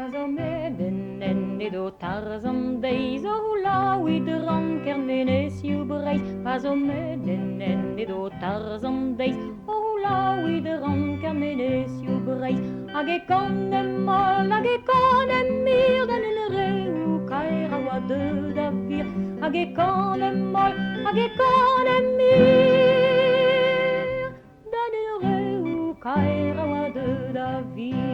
Pas o meden en edo tarzan deiz o la oid ranker menes you breis. Pas o meden en edo tarzan deiz o la oid ranker menes you breis. Hag e kanem mal, hag e kanem mir dan un reu kaer a oa de da vir. Hag e kanem mal, hag e kanem mir dan un reu kaer a oa de da vir.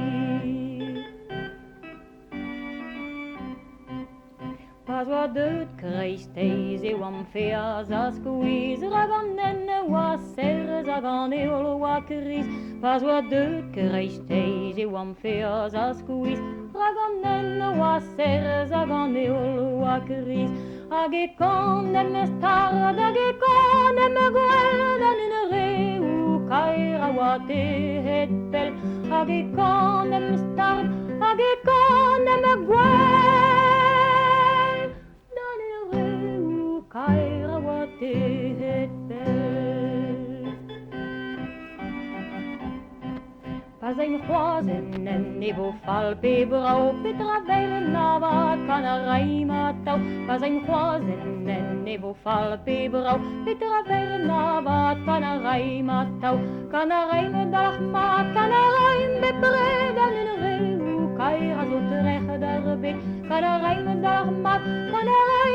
Pas oa deut kreisteiz e oam feaz a skouiz. Raganen oa serz hag an eol oa kriz. Pas oa deut kreisteiz e oam feaz a skouiz. Raganen oa serz hag an eol oa kriz. Hag e kanem stard, hag e kanem gwell dan un reu kaer a oa tehet pel. Hag e kanem stard, hag e kanem gwell dan un reu kaer a oa tehet pel. Pas ein c'hoazen en evo fal pe brao petra bel nava kana raima tau. Pas ein c'hoazen en evo fal pe brao petra bel nava kana raima tau. Kana raim dalach ma kana raim bepre dan un reu kaer a zo terecht darbe. Kana raim dalach ma kana raim